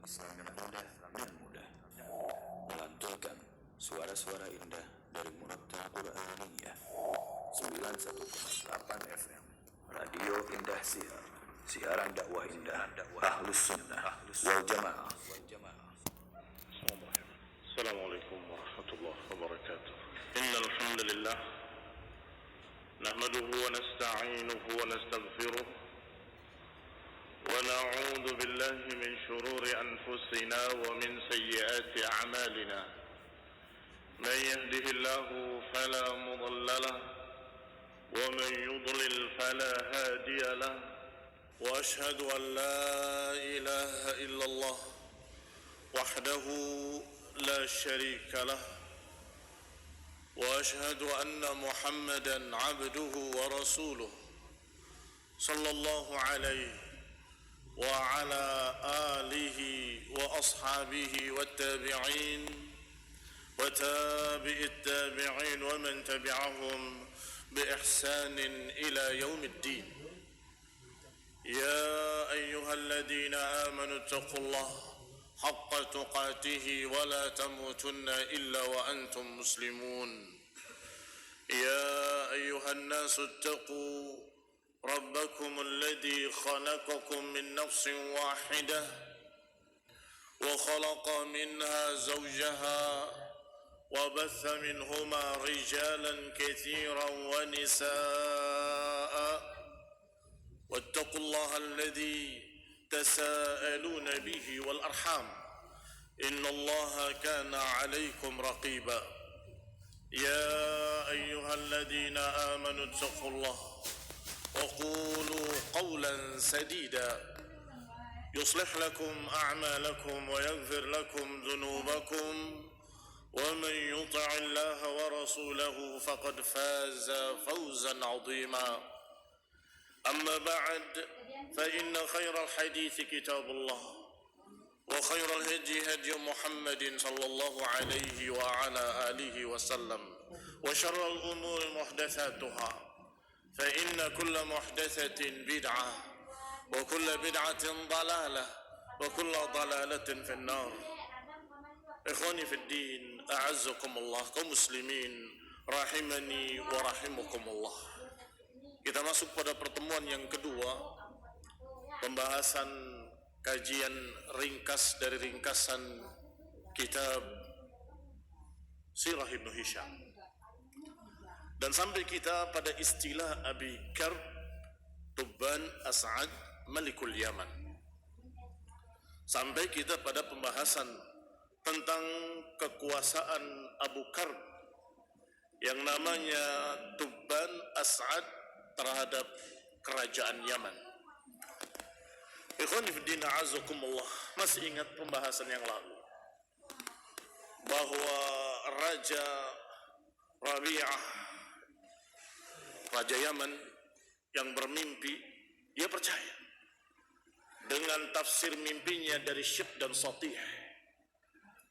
Dengan mudah dan mudah melantulkan suara-suara indah dari Munata Qur'aniyah 91,8 FM Radio Indah Siar, siaran dakwah indah Ahlus Sunnah wal Jamaah. Assalamualaikum warahmatullahi wabarakatuh. Innal hamdalillah nahmaduhu wa nasta'inuhu wa nastaghfiruh wa na'udzu billahi min shururi anfusina wa min sayyiati a'malina. Man yahdihillahu fala mudilla lahu wa man yudlil fala hadiya lahu. Wa ashhadu an la ilaha illallah wahdahu لا شريك له وأشهد أن محمدًا عبده ورسوله صلى الله عليه وعلى آله وأصحابه والتابعين وتابع التابعين ومن تبعهم بإحسان إلى يوم الدين. يا أيها الذين آمنوا اتقوا الله حق تقاته ولا تموتن إلا وأنتم مسلمون. يا أيها الناس اتقوا ربكم الذي خلقكم من نفس واحدة وخلق منها زوجها وبث منهما رجالا كثيرا ونساء واتقوا الله الذي تساءلون به والأرحام إن الله كان عليكم رقيبا. يا أيها الذين آمنوا اتقوا الله وقولوا قولا سديدا يصلح لكم أعمالكم ويغفر لكم ذنوبكم ومن يطع الله ورسوله فقد فاز فوزا عظيما. أما بعد فإن خير الحديث كتاب الله وخير الهدي هدي محمد صلى الله عليه وعلى آله وسلم وشر الأمور محدثاتها فإن كل محدثة بدعة وكل بدعة ضلالة وكل ضلالة في النار. إخواني في الدين أعزكم الله كمسلمين rahimani wa rahimakumullah. Kita masuk pada pertemuan yang kedua, pembahasan kajian ringkas dari ringkasan kitab Sirah Ibnu Hisham. Dan sampai kita pada istilah Abi Karb Tubban As'ad Malikul Yaman. Sampai kita pada pembahasan tentang kekuasaan Abu Karb yang namanya Tubban As'ad terhadap kerajaan Yaman. Ikhwani fiddin a'azakumullah, masih ingat pembahasan yang lalu bahwa Raja Rabi'ah, Raja Yaman yang bermimpi, dia percaya dengan tafsir mimpinya dari Syib dan Satih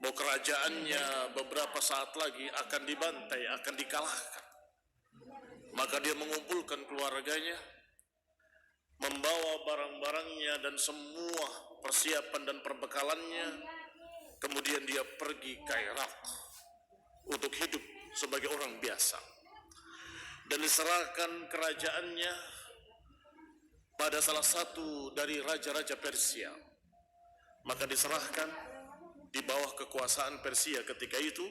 bahwa kerajaannya beberapa saat lagi akan dibantai, akan dikalahkan. Maka dia mengumpulkan keluarganya, membawa barang-barangnya dan semua persiapan dan perbekalannya. Kemudian dia pergi ke Irak untuk hidup sebagai orang biasa. Dan diserahkan kerajaannya pada salah satu dari raja-raja Persia. Maka diserahkan di bawah kekuasaan Persia ketika itu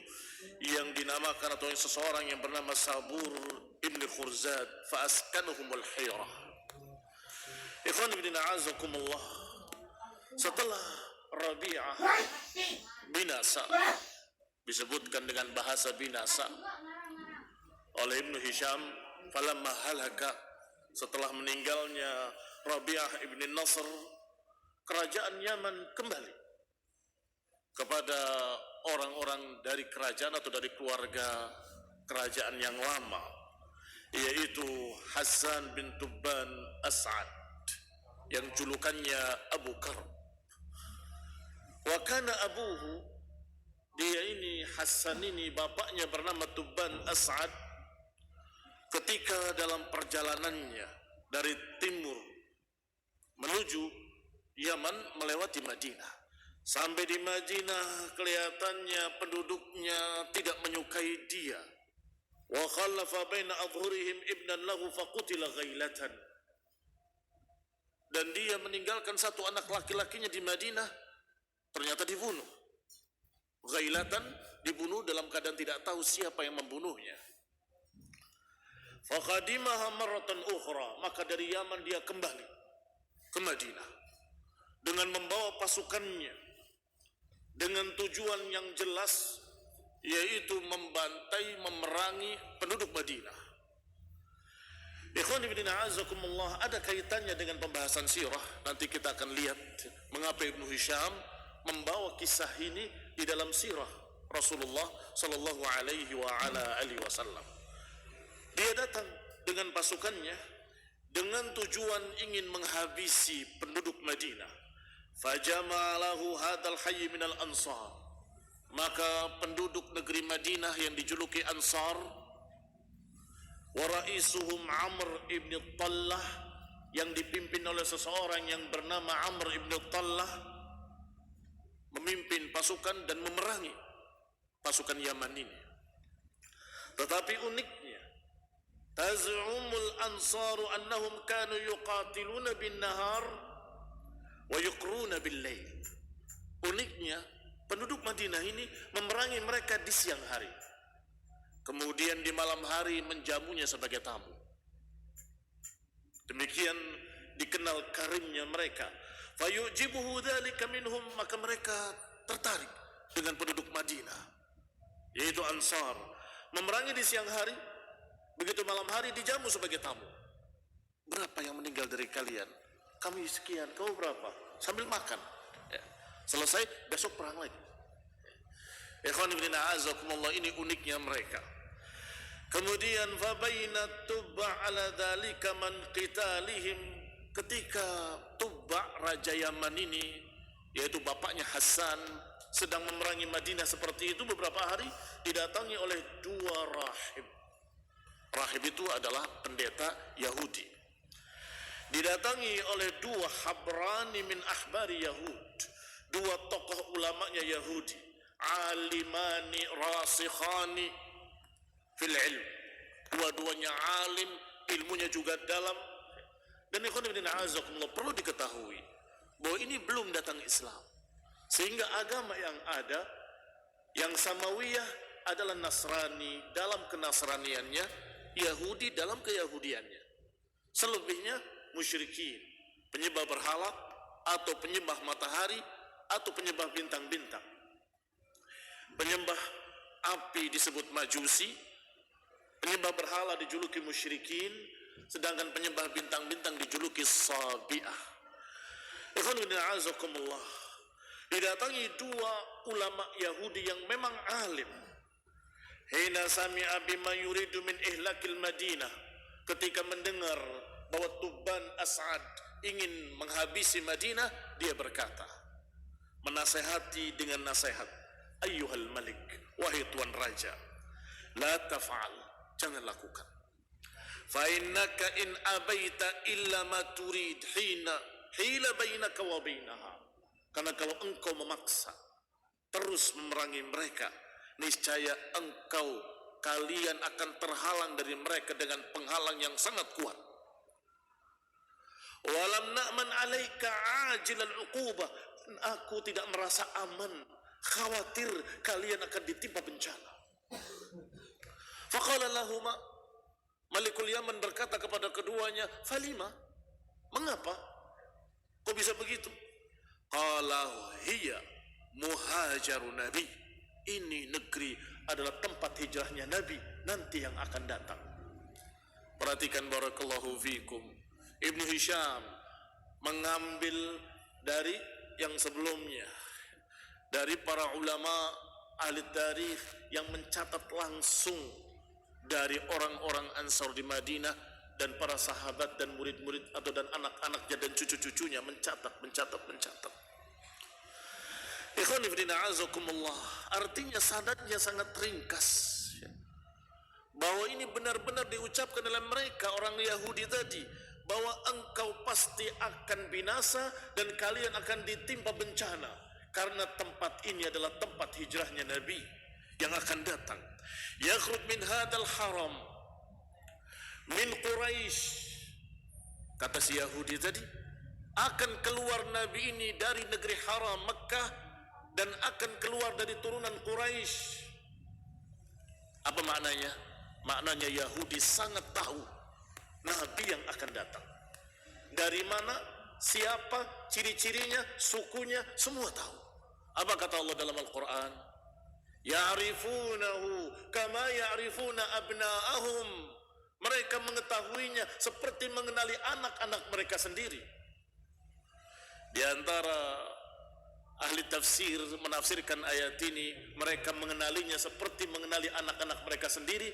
yang dinamakan atau seseorang yang bernama Sabur ibn Khurzad fa'askanuhumul hayrah. Ikhwan ibn a'azakumullah, setelah Rabi'ah binasa, disebutkan dengan bahasa binasa oleh Ibnu Hisham, falamma halaka, setelah meninggalnya Rabi'ah ibn Nasr, kerajaan Yaman kembali kepada orang-orang dari kerajaan atau dari keluarga kerajaan yang lama, yaitu Hassan bin Tubban As'ad yang julukannya Abu Karb. Wa kana abuhu, dia ini Hassan ini bapaknya bernama Tubban As'ad. Ketika dalam perjalanannya dari timur menuju Yaman melewati Madinah, Sampai di Madinah kelihatannya penduduknya tidak menyukai dia. Wa khallafa baina adhurihim ibnan lahu faqutila ghailatan. Dan dia meninggalkan satu anak laki-lakinya di Madinah, ternyata dibunuh. Ghailatan, dibunuh dalam keadaan tidak tahu siapa yang membunuhnya. Faqadimaha marratan ukhra, maka dari Yaman dia kembali ke Madinah dengan membawa pasukannya dengan tujuan yang jelas, yaitu membantai, memerangi penduduk Madinah. Ikhwan fillah a'azakumullah, ada kaitannya dengan pembahasan sirah. Nanti kita akan lihat mengapa Ibnu Hisham membawa kisah ini di dalam sirah Rasulullah sallallahu alaihi wa ala alihi wasallam. Dia datang dengan pasukannya dengan tujuan ingin menghabisi penduduk Madinah. Fajama'alahu hadal hayy minal ansar. Maka penduduk negeri Madinah yang dijuluki Ansar, wa raisuhum Amr ibn Tallah, yang dipimpin oleh seseorang yang bernama Amr ibn Tallah, memimpin pasukan dan memerangi pasukan Yaman ini. Tetapi uniknya, taz'umul ansaru annahum kanu yuqatiluna bin nahar wa yuqruna bil lail. Uniknya, penduduk Madinah ini memerangi mereka di siang hari, kemudian di malam hari menjamunya sebagai tamu. Demikian dikenal karimnya mereka. Fayujibuhu dzalika minhum, maka mereka tertarik dengan penduduk Madinah, yaitu Ansar. Memerangi di siang hari, begitu malam hari dijamu sebagai tamu. Berapa yang meninggal dari kalian? Kami sekian, kau berapa? Sambil makan. Ya. Selesai, besok perang lagi. Ikhwan ibn a'azakumullah, ini uniknya mereka. Kemudian fabaina Tubba' ala dzalika man qitalihim, ketika Tubba' raja Yaman ini, yaitu bapaknya Hasan, sedang memerangi Madinah seperti itu, beberapa hari didatangi oleh dua rahib. Rahib itu adalah pendeta Yahudi. Didatangi oleh dua habrani min ahbari Yahud, dua tokoh ulamanya Yahudi, alimani rasikhani fil ilm, dua-duanya alim, ilmunya juga dalam. Dan ikhwan fillah a'azakumullah, perlu diketahui bahwa ini belum datang Islam, sehingga agama yang ada, yang samawiyah adalah Nasrani dalam kenasraniannya, Yahudi dalam keyahudiannya. Selebihnya musyrikin, penyembah berhala atau penyembah matahari atau penyembah bintang-bintang. Penyembah api disebut majusi, penyembah berhala dijuluki musyrikin, sedangkan penyembah bintang-bintang dijuluki sabi'ah. Ikhwan fillah a'azakumullah, didatangi dua ulama Yahudi yang memang alim. Hina sami'a bima yuridu min ihlakil Madinah, ketika mendengar bahwa Tuban As'ad ingin menghabisi Madinah, dia berkata, menasehati dengan nasihat, ayyuhal malik, wahai tuan raja, la taf'al, jangan lakukan. Fa innaka in abaita illa ma turid hila bainaka wa bainaha. Karena kalau engkau memaksa terus memerangi mereka, niscaya kalian akan terhalang dari mereka dengan penghalang yang sangat kuat. Walam na'man alaika ajilal uqubah, aku tidak merasa aman, khawatir kalian akan ditimpa bencana. Faqala lahuma, Malikul Yaman berkata kepada keduanya, falima, mengapa kok bisa begitu? Qala hiya muhajarun nabi, ini negeri adalah tempat hijrahnya Nabi nanti yang akan datang. Perhatikan barakallahu fikum, Ibnu Hisham mengambil dari yang sebelumnya, dari para ulama ahli tarikh yang mencatat langsung dari orang-orang Ansar di Madinah dan para sahabat dan murid-murid atau dan anak-anaknya dan cucu-cucunya mencatat. Ikhwan fillah a'azakumullah, artinya sanadnya sangat ringkas, bahwa ini benar-benar diucapkan oleh mereka orang Yahudi tadi, bahwa engkau pasti akan binasa dan kalian akan ditimpa bencana. karena tempat ini adalah tempat hijrahnya Nabi yang akan datang. Yakhruj min hadal haram min Quraisy, kata si Yahudi tadi, akan keluar Nabi ini dari negeri haram Mekah dan akan keluar dari turunan Quraisy. Apa maknanya? Maknanya Yahudi sangat tahu Nabi yang akan datang. Dari mana, siapa, ciri-cirinya, sukunya, semua tahu. Apa kata Allah dalam Al-Quran? Ya'rifunahu kama ya'rifuna abna'ahum. Mereka mengetahuinya seperti mengenali anak-anak mereka sendiri. Di antara ahli tafsir menafsirkan ayat ini, mereka mengenalinya seperti mengenali anak-anak mereka sendiri.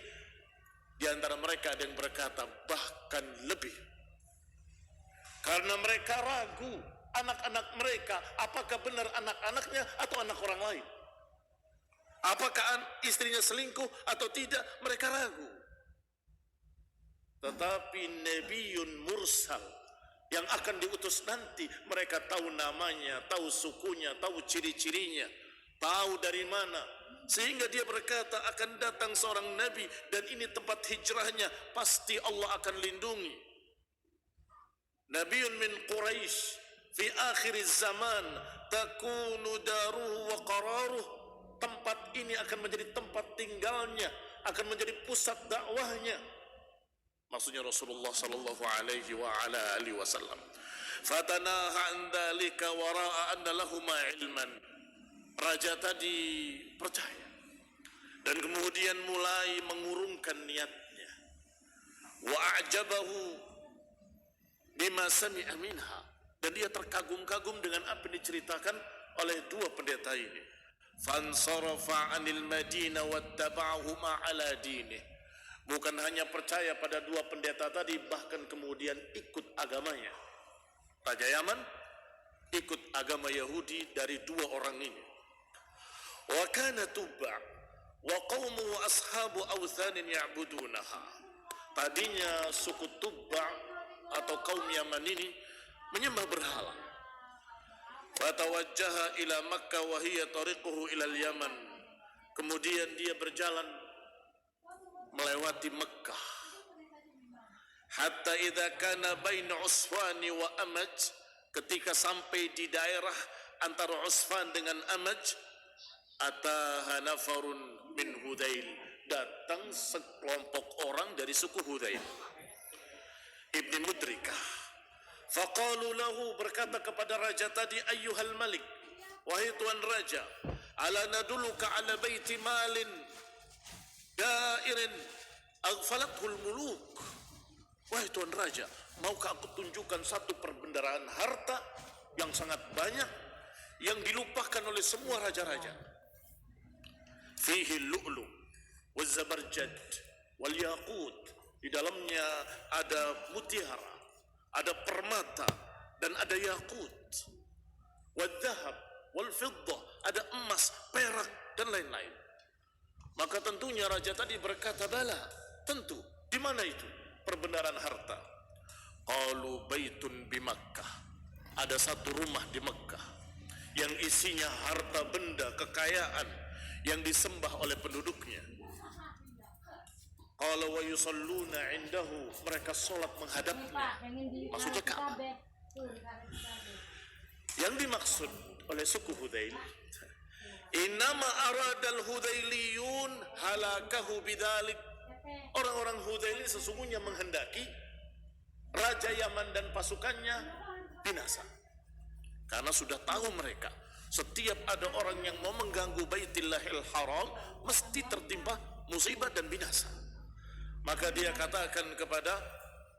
Di antara mereka ada yang berkata bahkan lebih, karena mereka ragu anak-anak mereka apakah benar anak-anaknya atau anak orang lain, apakah istrinya selingkuh atau tidak, mereka ragu. Tetapi Nabiun Mursal yang akan diutus nanti, mereka tahu namanya, tahu sukunya, tahu ciri-cirinya, tahu dari mana, sehingga dia berkata akan datang seorang Nabi dan ini tempat hijrahnya, pasti Allah akan lindungi. Nabiun min Quraisy fi akhir zaman takunu daruhu wa qararuh. Tempat ini akan menjadi tempat tinggalnya, akan menjadi pusat dakwahnya. Maksudnya Rasulullah sallallahu alaihi wa ala alihi wasallam. Fatanaha an dzalika wa ra'a anna lahuma ilman. Raja tadi percaya dan kemudian mulai mengurungkan niatnya. Wa a'jabahu bima sami'a minha, dan dia terkagum-kagum dengan apa yang diceritakan oleh dua pendeta ini. Fansarafa 'anil Madinah wattaba'ahu ma'ala dinih. Bukan hanya percaya pada dua pendeta tadi, bahkan kemudian ikut agamanya. Raja Yaman ikut agama Yahudi dari dua orang ini. Wa kana Tubba' wa qaumuhu ashabu awthanin ya'budunaha. Tadinya suku Tubba' atau kaum Yaman ini menyembah berhala. Fatawajjaha ila Makkah wa hiya tariquhu ila al-Yaman. Kemudian dia berjalan melewati Mekah. Hatta idza kana baina Usfan wa Amaj, ketika sampai di daerah antara Usfan dengan Amaj, ataha nafarun min Hudzail, datang sekelompok orang dari suku Hudzail Ibni Mudrikah. Faqalu lahu, berkata kepada raja tadi, ayyuhal malik, wahai tuan raja, ala nadulluka ala baiti malin dairin aghfalathul muluk. Wahai tuan raja, maukah aku tunjukkan satu perbendaharaan harta yang sangat banyak yang dilupakan oleh semua raja-raja. Fihi lu'lu wal zabarjad wal yaqut, di dalamnya ada mutiara, ada permata dan ada yakut. Wal dhahab wal fiddah, ada emas, perak dan lain-lain. Maka tentunya raja tadi berkata, bala, tentu. Di mana itu perbendaharaan harta? Qalu baitun bi Makkah. Ada satu rumah di Mekah yang isinya harta benda, kekayaan yang disembah oleh penduduknya. Qala wa yusalluna indahu, mereka salat menghadapnya. Maksudnya Ka'bah. Yang dimaksud oleh suku Hudzail, innama aradal Hudzailiyun halakahu bidzalik. Orang-orang Hudzail ini sesungguhnya menghendaki Raja Yaman dan pasukannya binasa. Karena sudah tahu mereka, setiap ada orang yang mau mengganggu Baitillahil Haram mesti tertimpa musibah dan binasa. Maka dia katakan kepada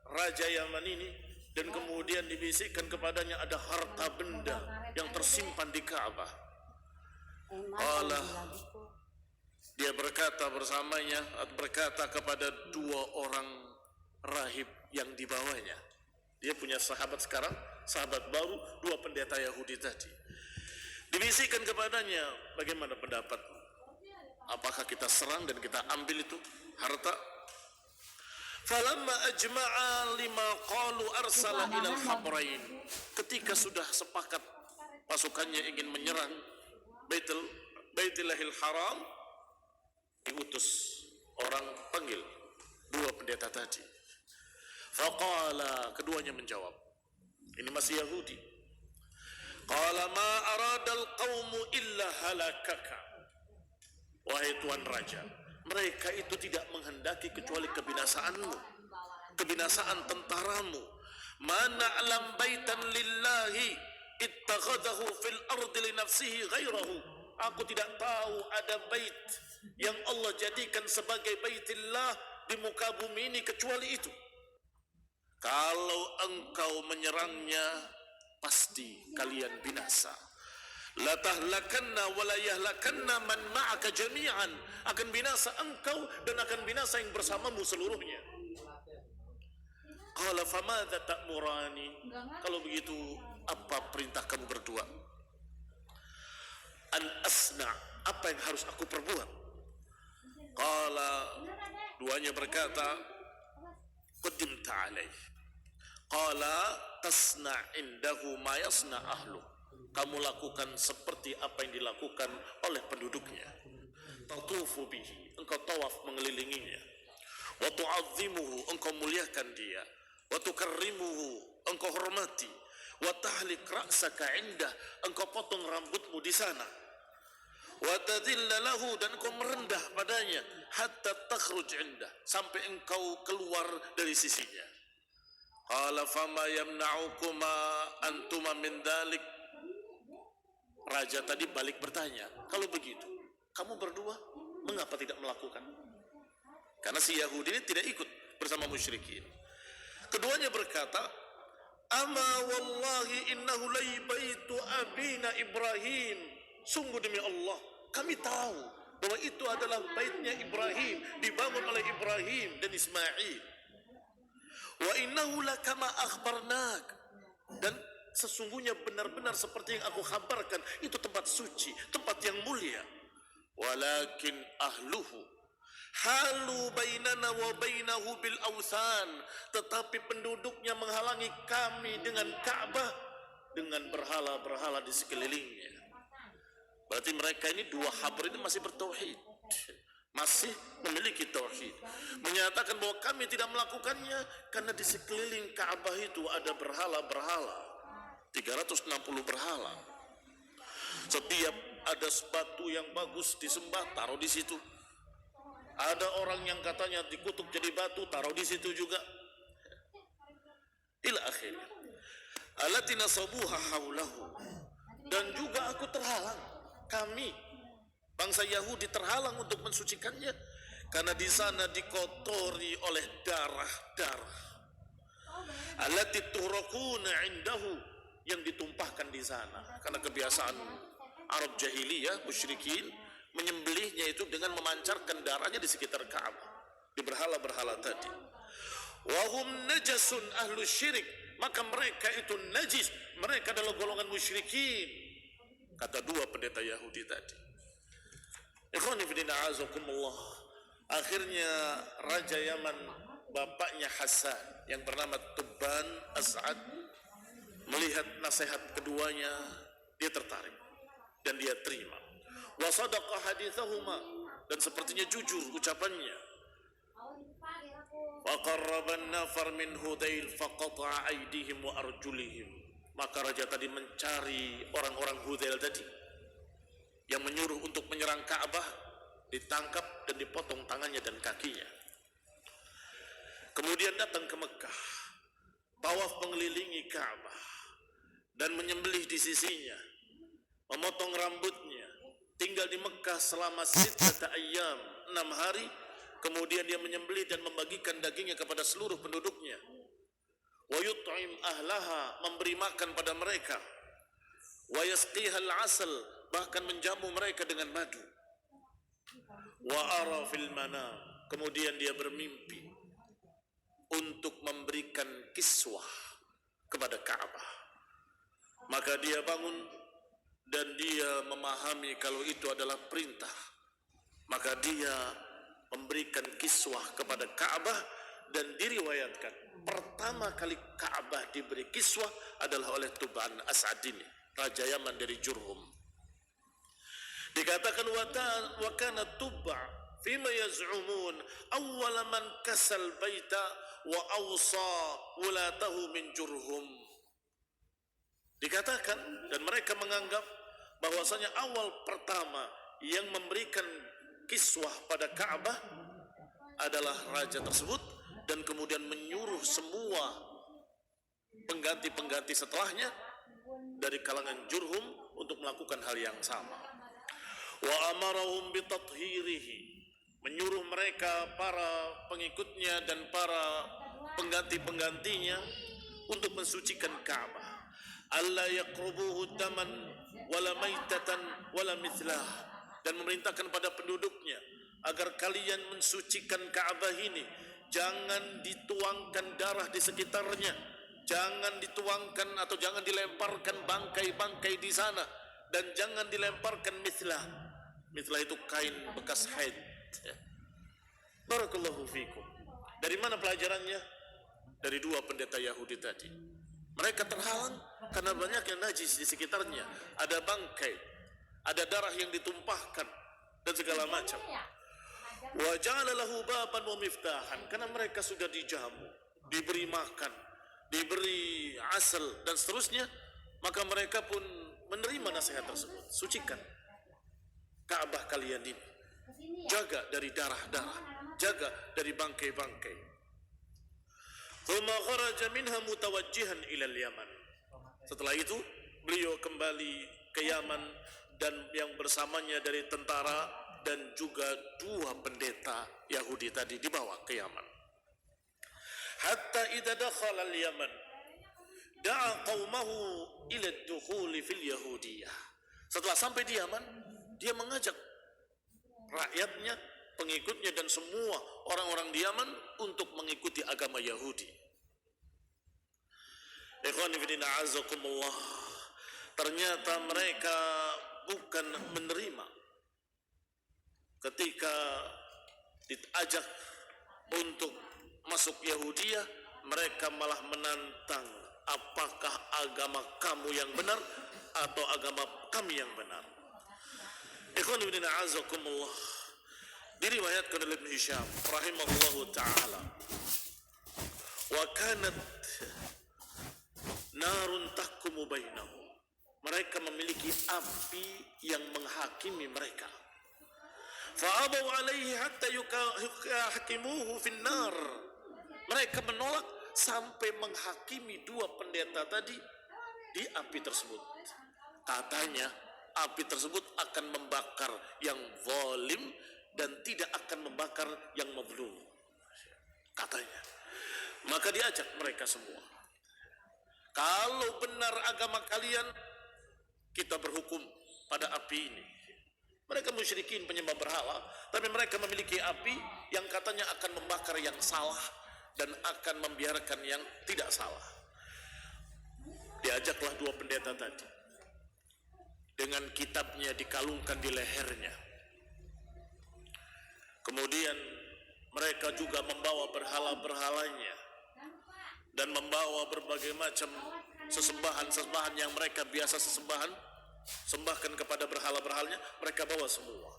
Raja Yaman ini, dan kemudian dibisikkan kepadanya ada harta benda yang tersimpan di Ka'bah. Allah, dia berkata bersamanya, berkata kepada dua orang rahib yang dibawanya. Dia punya sahabat sekarang, sahabat baru, dua pendeta Yahudi tadi. Dibisikkan kepadanya, bagaimana pendapat? Apakah kita serang dan kita ambil itu harta? Falamma ajma'a lima qalu arsala ilal khabrain. Ketika sudah sepakat pasukannya ingin menyerang, Baitillahil Haram, diutus orang panggil dua pendeta tadi. Faqala, keduanya menjawab, ini masih Yahudi. Qala ma aradal qaumu illa halakaka. Wahai Tuan Raja, mereka itu tidak menghendaki kecuali kebinasaanmu, kebinasaan tentaramu. Mana alam baitan lillahi ittakhadahu fil ardi li nafsihi ghairahu. Aku tidak tahu ada bait yang Allah jadikan sebagai baitillah di muka bumi ini kecuali itu. Kalau engkau menyerangnya, pasti kalian binasa. La tahlakanna wa la yahlakanna man ma'aka jami'an. Akan binasa engkau dan akan binasa yang bersamamu seluruhnya. Qala famadza ta'murani? Kalau begitu, apa perintah kamu berdua? An asna, apa yang harus aku perbuat? Qala, duanya berkata, qaddimta alaih. Qala tasna indahu ma yasna ahlu. Kamu lakukan seperti apa yang dilakukan oleh penduduknya. Tatufu bihi, engkau tawaf mengelilinginya. Wa tu'azzimuhu, engkau muliakan dia. Wa tukarrimuhu, engkau hormati. Wa tahlik ra'saka indah, engkau potong rambutmu di sana. Wa tadhilla lahu, dan engkau merendah padanya. Hatta takhruj indah, sampai engkau keluar dari sisinya. Qala fama yamna'ukuma antuma min dhalik. Raja tadi balik bertanya, kalau begitu, kamu berdua mengapa tidak melakukan? Karena si Yahudi ini tidak ikut bersama musyrikin. Keduanya berkata, ama wallahi innahu lai baitu abina Ibrahim. Sungguh demi Allah, kami tahu bahwa itu adalah baitnya Ibrahim, dibangun oleh Ibrahim dan Ismail. Wa innahu lakama akhbarnak, dan sesungguhnya benar-benar seperti yang aku kabarkan, itu tempat suci, tempat yang mulia. Walakin ahluhu halu bainana wa bainahu bil awthan, tetapi penduduknya menghalangi kami dengan Ka'bah, dengan berhala-berhala di sekelilingnya. Berarti mereka ini dua habar ini masih bertauhid, masih memiliki tauhid, menyatakan bahwa kami tidak melakukannya karena di sekeliling Ka'bah itu ada berhala-berhala. 360 berhala. Setiap ada sepatu yang bagus disembah, taruh di situ. Ada orang yang katanya dikutuk jadi batu, taruh di situ juga. Ila akhirnya. Allati nasabuha haulahu. Dan juga aku terhalang. Kami, bangsa Yahudi terhalang untuk mensucikannya. Karena di sana dikotori oleh darah-darah. Allati tuhrakuna indahu, yang ditumpahkan di sana. Karena kebiasaan Arab jahiliyah, musyrikin, menyembelihnya itu dengan memancarkan darahnya di sekitar Ka'bah, di berhala-berhala tadi. Wahum najasun ahlu syirik, maka mereka itu najis, mereka adalah golongan musyrikin, kata dua pendeta Yahudi tadi. Ikhwani fillah a'azakumullah. Akhirnya Raja Yaman, bapaknya Hasan yang bernama Tubban As'ad, melihat nasihat keduanya, dia tertarik dan dia terima. Wa sadaqa hadithahuma, dan sepertinya jujur ucapannya. Wa qarraban nafar min Hudayl faqata'a aydihim wa arjulihim. Maka raja tadi mencari orang-orang Hudayl tadi yang menyuruh untuk menyerang Ka'bah, ditangkap dan dipotong tangannya dan kakinya. Kemudian datang ke Mekah, tawaf mengelilingi Ka'bah dan menyembelih di sisinya, memotong rambutnya, tinggal di Mekah selama 6 ayyam, 6 hari, kemudian dia menyembelih dan membagikan dagingnya kepada seluruh penduduknya. Wa yut'im ahlaha, memberi makan pada mereka. Wa yasqiha al-asal, bahkan menjamu mereka dengan madu. Wa ara fil manam, kemudian dia bermimpi untuk memberikan kiswah kepada Ka'bah. Maka dia bangun dan dia memahami kalau itu adalah perintah. Maka dia memberikan kiswah kepada Ka'bah, dan diriwayatkan pertama kali Ka'bah diberi kiswah adalah oleh Tubban As'ad ini, Raja Yaman dari Jurhum. Dikatakan wa kana tubba fima yaz'umun awwala man kasal baita wa awsa wulatahu min Jurhum. Dikatakan dan mereka menganggap bahwasanya awal pertama yang memberikan kiswah pada Ka'bah adalah raja tersebut, dan kemudian menyuruh semua pengganti-pengganti setelahnya dari kalangan Jurhum untuk melakukan hal yang sama. Wa amarahum bitathhirihi, menyuruh mereka para pengikutnya dan para pengganti-penggantinya untuk mensucikan Ka'bah. Alla yaqrubuhu daman wala maitatan wala mithlah, dan memerintahkan pada penduduknya agar kalian mensucikan Ka'bah ini, jangan dituangkan darah di sekitarnya, jangan dituangkan atau jangan dilemparkan bangkai-bangkai di sana, dan jangan dilemparkan mithlah. Mithlah itu kain bekas haid. Barakallahu fikum. Dari mana pelajarannya? Dari dua pendeta Yahudi tadi. Mereka terhalang karena banyaknya najis di sekitarnya, ada bangkai, ada darah yang ditumpahkan dan segala macam. Wa ja'ala lahu baban wa miftahan, karena mereka sudah dijamu, diberi makan, diberi asal dan seterusnya, maka mereka pun menerima nasihat tersebut. Sucikan Ka'bah kalian ini, jaga dari darah-darah, jaga dari bangkai-bangkai. Thumma kharaja minha mutawajjihan ila al-Yaman. Setelah itu beliau kembali ke Yaman, dan yang bersamanya dari tentara dan juga dua pendeta Yahudi tadi dibawa ke Yaman. Hatta idza dakhala al-Yaman da'a qaumahu ila ad-dukhul fil Yahudiyah. Setelah sampai di Yaman, dia mengajak rakyatnya, pengikutnya dan semua orang-orang di Yaman untuk mengikuti agama Yahudi. Ikhwani fillah azakumullah, ternyata mereka bukan menerima ketika diajak untuk masuk Yahudiyah. Mereka malah menantang, apakah agama kamu yang benar atau agama kami yang benar. Ikhwani fillah azakumullah, diriwayatkan oleh Ibn Hisham rahimahullahu ta'ala, wa kanat narun tahkumu bainahum, mereka memiliki api yang menghakimi mereka. Fa'abaw alaihi hatta yuhakimuhu fin nar, mereka menolak sampai menghakimi dua pendeta tadi di api tersebut. Katanya api tersebut akan membakar yang zalim dan tidak akan membakar yang mazlum, katanya. Maka diajak mereka semua, kalau benar agama kalian, kita berhukum pada api ini. Mereka musyrikin, penyembah berhala, tapi mereka memiliki api yang katanya akan membakar yang salah dan akan membiarkan yang tidak salah. Diajaklah dua pendeta tadi, dengan kitabnya dikalungkan di lehernya. Kemudian mereka juga membawa berhala-berhalanya dan membawa berbagai macam sesembahan-sesembahan yang mereka biasa sembahkan kepada berhala-berhalanya. Mereka bawa semua,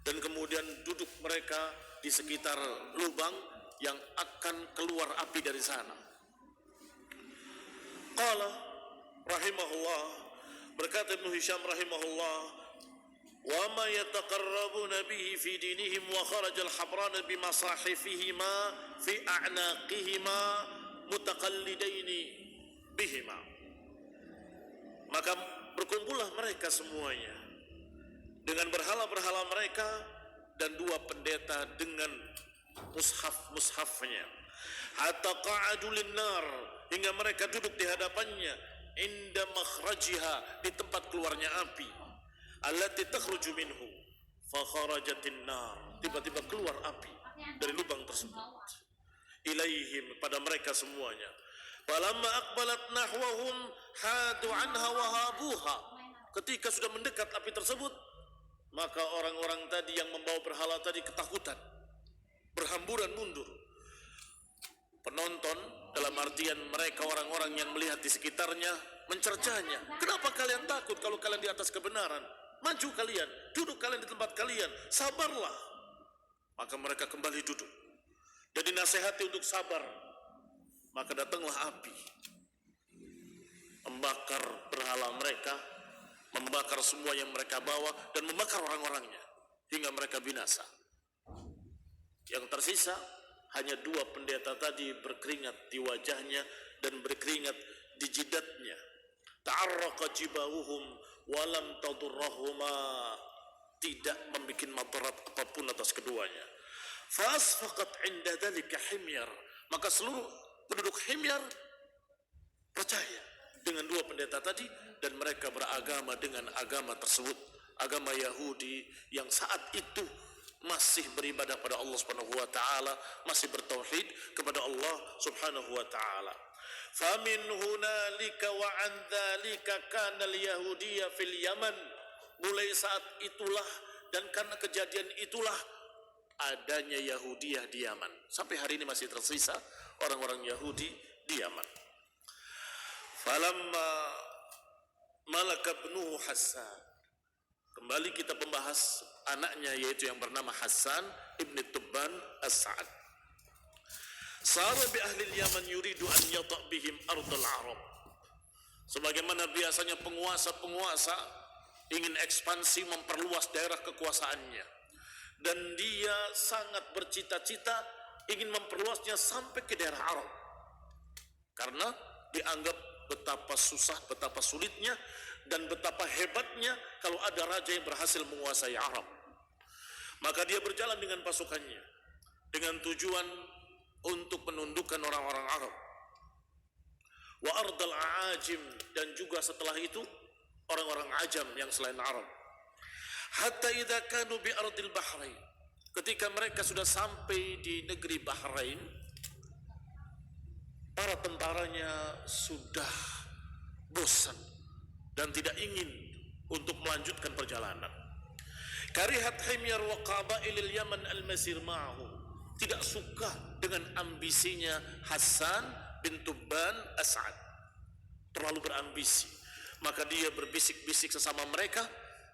dan kemudian duduk mereka di sekitar lubang yang akan keluar api dari sana. Qala rahimahullah, berkata Ibn Hisham rahimahullah, وَمَا يَتَقَرَّبُونَ بِهِ فِي دِينِهِمْ وَخَرَجَ الْحَبْرَانَ بِمَصَاحِفِهِمَا فِي أَعْنَاقِهِمَا مُتَقَلِّدَيْنِ بِهِمَا. Maka berkumpullah mereka semuanya dengan berhala-berhala mereka dan dua pendeta dengan mushaf-mushafnya. Hatta qa'adu lin-nar, hingga mereka duduk di hadapannya, inda makhrajiha, di tempat keluarnya api. Allati takhruju minhu fa kharajatin nar, tiba-tiba keluar api dari lubang tersebut. Ilaihim, pada mereka semuanya. Falamma aqbalat nahwahum hadu anha wa habuha, ketika sudah mendekat api tersebut, maka orang-orang tadi yang membawa berhala tadi ketakutan, berhamburan mundur. Penonton, dalam artian mereka orang-orang yang melihat di sekitarnya, mencercanya. Kenapa kalian takut kalau kalian di atas kebenaran? maju kalian, duduk kalian di tempat kalian, sabarlah. Maka mereka kembali duduk dan dinasehati untuk sabar. Maka datanglah api, membakar berhala mereka, membakar semua yang mereka bawa, dan membakar orang-orangnya hingga mereka binasa. Yang tersisa hanya 2 pendeta tadi berkeringat di wajahnya dan berkeringat di jidatnya. Ta'arraqa jibauhum walam tadurrahuma, tidak membuat madarat apapun atas keduanya. Fasfaqat inda dzalika himyar, maka seluruh penduduk Himyar percaya dengan 2 pendeta tadi dan mereka beragama dengan agama tersebut, agama Yahudi yang saat itu masih beribadah pada Allah Subhanahu wa taala, masih bertauhid kepada Allah Subhanahu wa taala. Famin hunalika wa an dzalika kana al-yahudiyya fil Yaman. Mulai saat itulah dan karena kejadian itulah adanya Yahudiyah di Yaman. Sampai hari ini masih tersisa orang-orang Yahudi di Yaman. Falamma malaka ibnuhu Hassan, kembali kita membahas anaknya yaitu yang bernama Hassan ibn Tubban As-Sa'ad. Sara bi ahli Yaman yuridu an yata' bihim ardal Arab. Sebagaimana biasanya penguasa-penguasa ingin ekspansi memperluas daerah kekuasaannya, dan dia sangat bercita-cita ingin memperluasnya sampai ke daerah Arab, karena dianggap betapa susah, betapa sulitnya, dan betapa hebatnya kalau ada raja yang berhasil menguasai Arab. Maka dia berjalan dengan pasukannya dengan tujuan untuk menundukkan orang-orang Arab. Wa ardal aajim, dan juga setelah itu orang-orang Ajam yang selain Arab. Hatta idza kanu bi ardil Bahrain, ketika mereka sudah sampai di negeri Bahrain, para tentaranya sudah bosan dan tidak ingin untuk melanjutkan perjalanan. Karihat Himyar wa qabailil Yaman al-masir ma'ahu, tidak suka dengan ambisinya Hassan bin Tubban As-Sa'ad, terlalu berambisi. Maka dia berbisik-bisik sesama mereka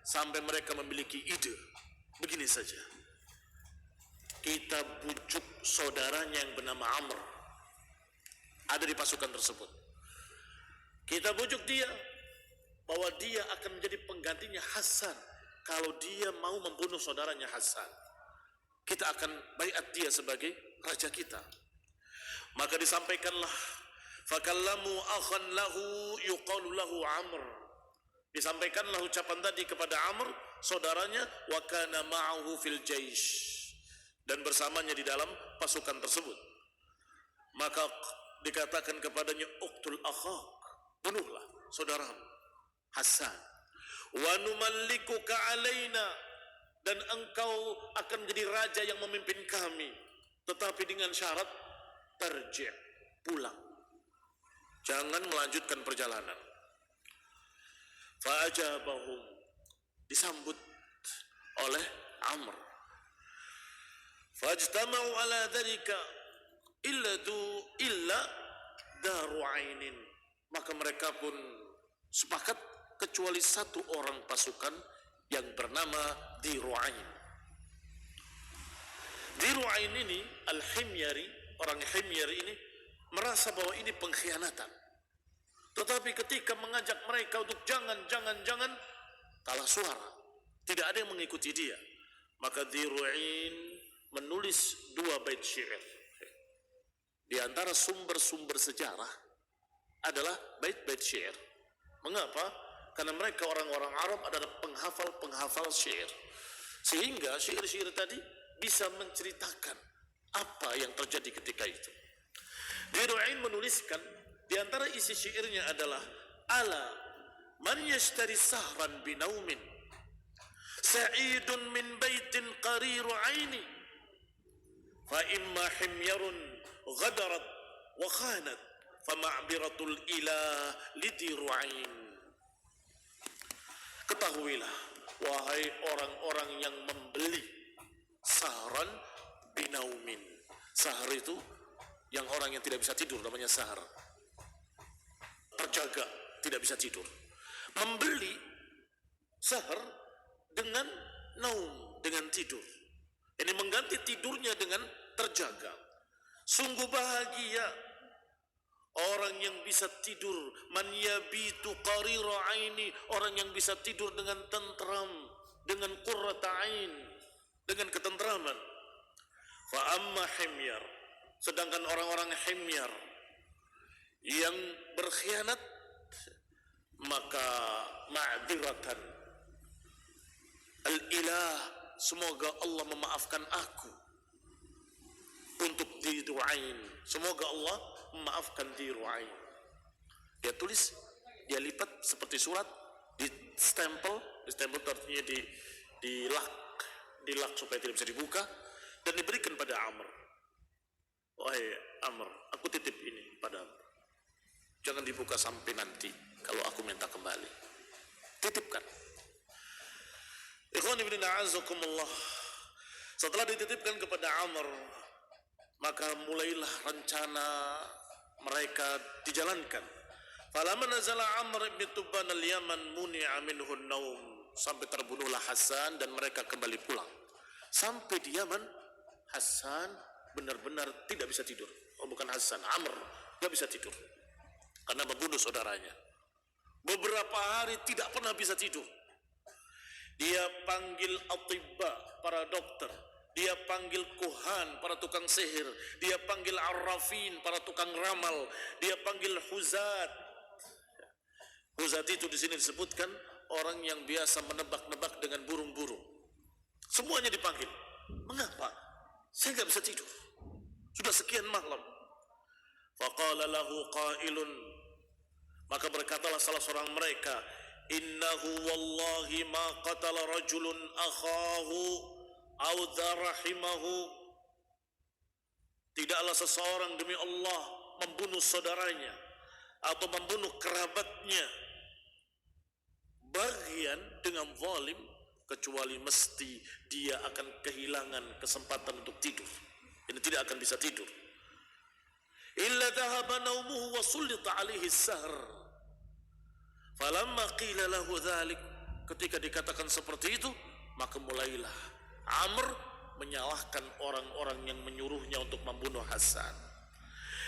sampai mereka memiliki ide. Begini saja, kita bujuk saudaranya yang bernama Amr, ada di pasukan tersebut. Kita bujuk dia bahwa dia akan menjadi penggantinya Hassan kalau dia mau membunuh saudaranya Hassan. Kita akan baiat dia sebagai raja kita. Maka disampaikanlah, fakallamu akhan lahu yuqalu lahu Amr. Disampaikanlah ucapan tadi kepada Amr, saudaranya, wa kana ma'ahu fil jaish, dan bersamanya di dalam pasukan tersebut. Maka dikatakan kepadanya, uqtul akhak, bunuhlah saudaramu Hassan. Wa numallikuka alaina, dan engkau akan menjadi raja yang memimpin kami, tetapi dengan syarat tarji', pulang, jangan melanjutkan perjalanan. Fa'ajabahum, disambut oleh Amr. Fajtama'u ala dhalika illa daru ainin, maka mereka pun sepakat kecuali satu orang pasukan yang bernama Diru'ain. Diru'ain ini Al-Himyari, orang Himyar ini merasa bahwa ini pengkhianatan. Tetapi ketika mengajak mereka untuk jangan, kalah suara, tidak ada yang mengikuti dia. Maka Diru'ain menulis 2 bait syair. Di antara sumber-sumber sejarah adalah bait-bait syair. Mengapa? Karena mereka orang-orang Arab adalah penghafal syair, sehingga syair-syair tadi bisa menceritakan apa yang terjadi ketika itu. Diru'ain menuliskan, di antara isi syairnya adalah, ala man yashtari sahran binaumin sa'idun min baitin qariru aini fa imma himyarun ghadarat wa khanat fa ma'biratul ilah lidiru'ain. Ketahuilah, wahai orang-orang yang membeli sahran binaumin. Sahar itu yang orang yang tidak bisa tidur, namanya sahar. Terjaga, tidak bisa tidur. Membeli sahar dengan naum, dengan tidur. Ini mengganti tidurnya dengan terjaga. Sungguh bahagia orang yang bisa tidur, man yabitu qarira aini, orang yang bisa tidur dengan tentram, dengan qurrata ain, dengan ketentraman. Fa amma himyar, sedangkan orang-orang himyar yang berkhianat, maka ma'dziratan al-ilah, semoga Allah memaafkan aku untuk diru'ain, semoga Allah memaafkan diru'ain. Dia tulis, dia lipat seperti surat, di stempel itu artinya di lak supaya tidak bisa dibuka, dan diberikan pada Amr. Wahai Amr, aku titip ini padamu, jangan dibuka sampai nanti kalau aku minta kembali. Titipkan. Ikhwan ibn a'azakumullah, setelah dititipkan kepada Amr, maka mulailah rencana mereka dijalankan. Falamma nazala Amr ibn Tubban al-Yaman muni'a minhu an-naum, sampai terbunuhlah Hasan dan mereka kembali pulang. Sampai di Yaman, Hasan benar-benar tidak bisa tidur. Oh, bukan Hasan, Amr tidak bisa tidur karena membunuh saudaranya. Beberapa hari tidak pernah bisa tidur. Dia panggil atibba, para dokter. Dia panggil kuhan, para tukang sihir. Dia panggil arrafin, para tukang ramal. Dia panggil huzat. Huzat itu di sini disebutkan orang yang biasa menebak-nebak dengan burung-burung. Semuanya dipanggil. Mengapa? Saya nggak bisa tidur. Sudah sekian malam. Faqala lahu qailun, maka berkatalah salah seorang mereka, innahu wallahi ma qatala rajulun akhahu aw rahimahu, tidaklah seseorang demi Allah membunuh saudaranya atau membunuh kerabatnya bagian dengan zalim, kecuali mesti dia akan kehilangan kesempatan untuk tidur. Ini tidak akan bisa tidur. Illa dhahaba naumuhu wa sullita alaihi as-sahr. Falamma qila lahu dhalik, ketika dikatakan seperti itu, maka mulailah Amr menyalahkan orang-orang yang menyuruhnya untuk membunuh Hasan.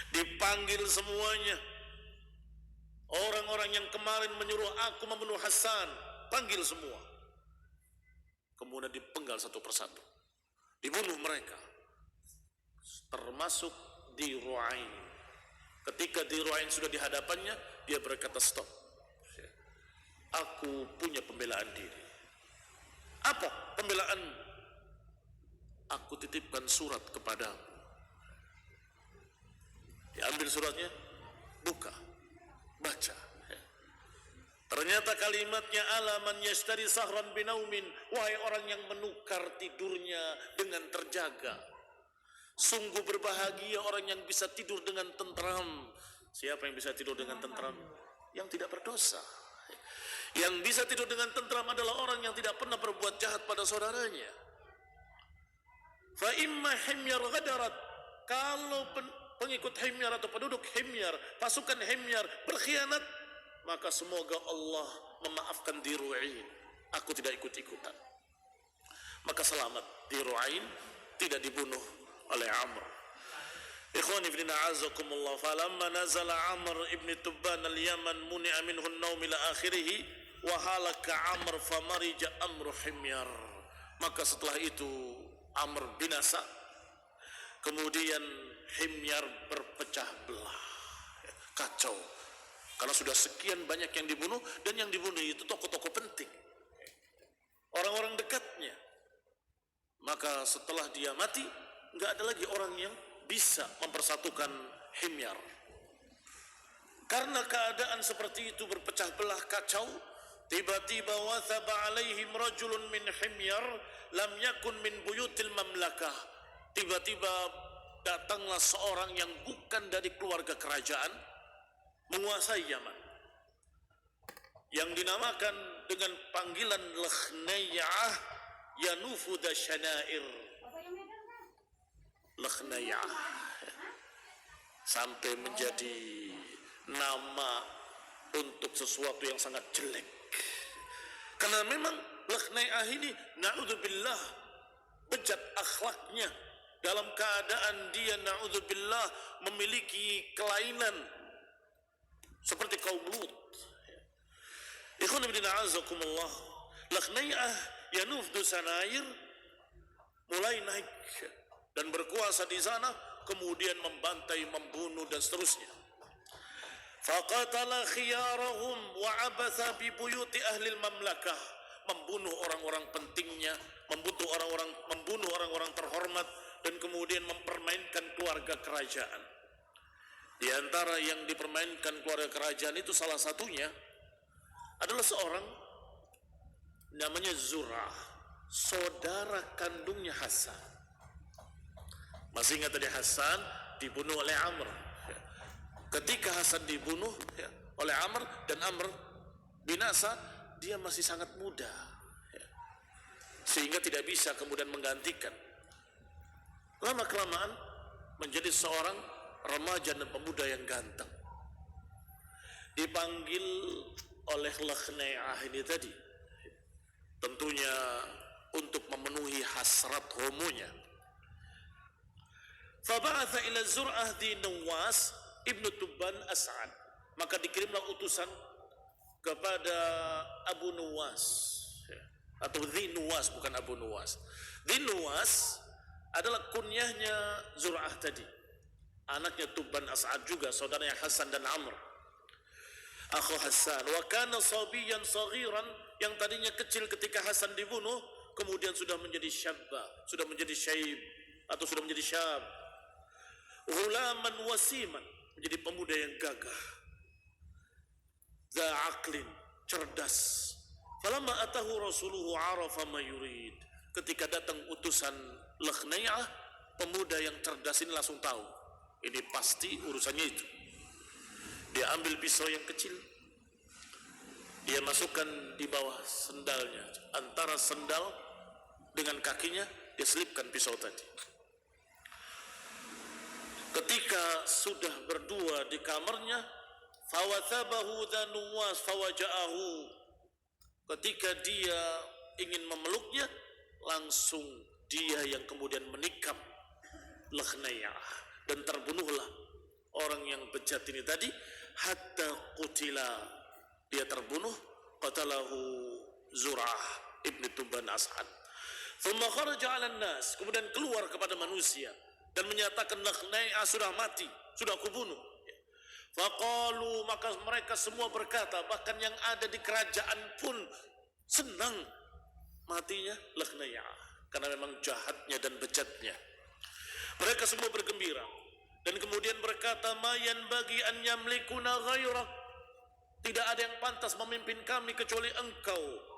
Dipanggil semuanya. Orang-orang yang kemarin menyuruh aku membunuh Hasan, panggil semua. Kemudian dipenggal satu persatu. Dibunuh mereka. Termasuk Diru'ain. Ketika Diru'ain sudah di hadapannya, dia berkata stop. Aku punya pembelaan diri. Apa pembelaanmu? Aku titipkan surat kepadamu. Diambil suratnya, buka, baca. Ternyata kalimatnya, alaman yashtari sahran binaumin, wahai orang yang menukar tidurnya dengan terjaga. Sungguh berbahagia orang yang bisa tidur dengan tentram. Siapa yang bisa tidur dengan tentram? Yang tidak berdosa. Yang bisa tidur dengan tentram adalah orang yang tidak pernah berbuat jahat pada saudaranya. Fa imma himyar ghadarat, kalau pengikut himyar atau penduduk himyar, pasukan himyar berkhianat, maka semoga Allah memaafkan Diru'ain. Aku tidak ikut-ikutan. Maka selamat Diru'ain, tidak dibunuh oleh Amr. Ikhwani fillah a'azakumullah, falamma nazala Amr ibn Tubban al-Yaman muni'a minhu an-naum ila akhirih wa halaka Amr famarija amru himyar. Maka setelah itu Amr binasa, kemudian himyar berpecah belah, kacau. Karena sudah sekian banyak yang dibunuh, dan yang dibunuh itu tokoh-tokoh penting, orang-orang dekatnya. Maka setelah dia mati, nggak ada lagi orang yang bisa mempersatukan himyar. Karena keadaan seperti itu berpecah belah, kacau, tiba-tiba wathaba alaihim rajulun min himyar lam yakun min buyutil mamlakah. Tiba-tiba datanglah seorang yang bukan dari keluarga kerajaan menguasai Yaman, yang dinamakan dengan panggilan Lakhnay'ah yanufudha syanair. Lakhnay'ah sampai menjadi nama untuk sesuatu yang sangat jelek. Karena memang Lakhnai'ah ini na'udzubillah bejat akhlaknya, dalam keadaan dia na'udzubillah memiliki kelainan seperti kaum Lut. Ikhwan fillah a'azzakumullah, Lakhnai'ah yanufdu Sanair mulai naik dan berkuasa di sana, kemudian membantai, membunuh dan seterusnya. Faqatala khiyarahum wa abatha bi buyuti ahli mamlakah, membunuh orang-orang pentingnya, membunuh orang-orang terhormat, dan kemudian mempermainkan keluarga kerajaan. Di antara yang dipermainkan keluarga kerajaan itu salah satunya adalah seorang namanya Zur'ah, saudara kandungnya Hasan. Masih ingat tadi Hasan dibunuh oleh Amr. Ketika Hasan dibunuh oleh Amr dan Amr binasa, dia masih sangat muda, sehingga tidak bisa kemudian menggantikan. Lama kelamaan menjadi seorang remaja dan pemuda yang ganteng. Dipanggil oleh Lakhnai'ah ini tadi, tentunya untuk memenuhi hasrat homonya. Faba'atha ila Zur'ah di Nuwas Ibnu Tubban As'ad, maka dikirimlah utusan kepada Abu Nuwas, atau Dhi Nuwas, bukan Abu Nuwas. Dhi Nuwas adalah kunyahnya Zur'ah tadi, anaknya Tubban As'ad juga, saudaranya Hasan dan Amr, akhu Hasan. Wa kana sabiyan saghiran, yang tadinya kecil ketika Hasan dibunuh, kemudian sudah menjadi syabba, sudah menjadi syaib, atau sudah menjadi syab. Ghulaman wasiman, menjadi pemuda yang gagah, dha aqlin, cerdas. Falamma atahu rasuluhu arafa ma yurid, ketika datang utusan Lakhnai'ah, pemuda yang cerdas ini langsung tahu ini pasti urusannya itu. Dia ambil pisau yang kecil, dia masukkan di bawah sendalnya, antara sendal dengan kakinya dia selipkan pisau tadi. Ketika sudah berdua di kamarnya, fawathabahu Nuwas fawaja'ahu, ketika dia ingin memeluknya, langsung dia yang kemudian menikam Lakhnai'ah, dan terbunuhlah orang yang bejat ini tadi, hatta qutila, dia terbunuh, qatalahu Zur'ah ibnu Tubban As'ad. Thumma kharaja 'alan nas, kemudian keluar kepada manusia dan menyatakan Lakhnai'ah sudah mati, sudah kubunuh. Faqalu, maka mereka semua berkata, bahkan yang ada di kerajaan pun senang matinya Lakhnai'ah, karena memang jahatnya dan bejatnya. Mereka semua bergembira dan kemudian berkata, mayan bagi an yamlikuna ghairak, tidak ada yang pantas memimpin kami kecuali engkau.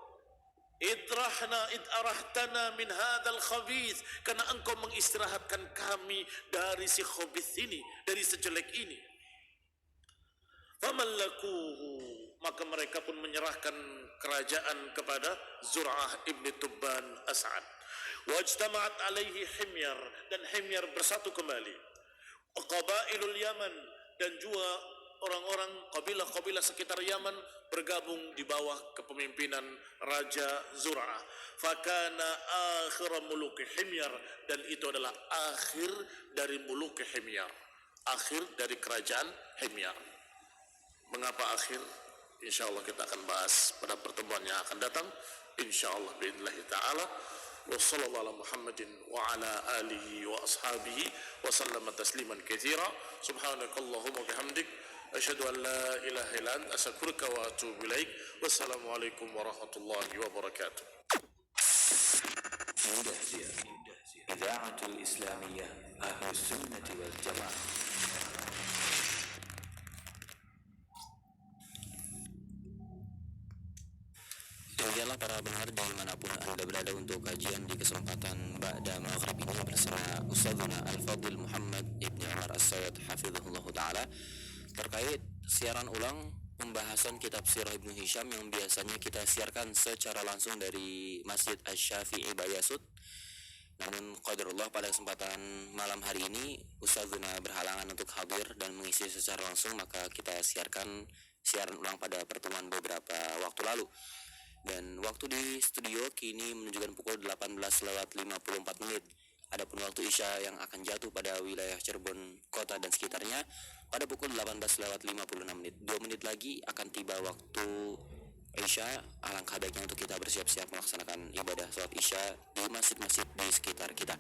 Idrahna id arahtana min hadzal khabith, karena engkau mengistirahatkan kami dari si khabith ini, dari sejelek ini. Famallakuhu, maka mereka pun menyerahkan kerajaan kepada Zur'ah ibni Tubban As'ad. Wajtama'at alaihi Himyar, dan Himyar bersatu kembali. Qabailul Yaman, dan juga orang-orang kabilah-kabilah sekitar Yaman bergabung di bawah kepemimpinan Raja Zur'ah. Fakana akhir muluki Himyar, dan itu adalah akhir dari muluki Himyar, akhir dari kerajaan Himyar. Mengapa akhir? Insyaallah kita akan bahas pada pertemuan yang akan datang, insyaallah biidznillah taala. Wa sallallahu ala Muhammadin wa ala alihi wa ashabihi wa sallama tasliman katsira. Subhanakallahumma bihamdik, asyhadu an la ilaha illa anta, astaghfiruka wa atubu ilaik. Wassalamualaikum warahmatullahi wabarakatuh. Indahzia, Idaatul Islamiyah Ahlus Sunnah wal Jamaah. Demikianlah para pendengar dimanapun Anda berada untuk kajian di kesempatan Ba'da Maghrib ini bersama Ustadzuna Al-Fadil Muhammad Ibni Umar As-Sayyid Hafizahullah Ta'ala, terkait siaran ulang pembahasan kitab Sirah Ibnu Hisham yang biasanya kita siarkan secara langsung dari Masjid Asy-Syafi'i Bayasud. Namun qadarullah pada kesempatan malam hari ini Ustadzuna berhalangan untuk hadir dan mengisi secara langsung, maka kita siaran ulang pada pertemuan beberapa waktu lalu. Dan waktu di studio kini menunjukkan pukul 18:54. Adapun waktu Isya yang akan jatuh pada wilayah Cirebon kota dan sekitarnya pada pukul 18:56. 2 menit lagi akan tiba waktu Isya. Alangkah baiknya untuk kita bersiap-siap melaksanakan ibadah sholat Isya di masjid-masjid di sekitar kita.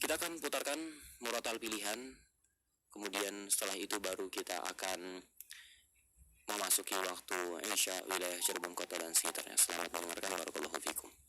Kita akan putarkan murotal pilihan, kemudian setelah itu baru kita akan memasuki waktu Isya wilayah Cirebon kota dan sekitarnya. Selamat mendengarkan. Barakallahu fikum.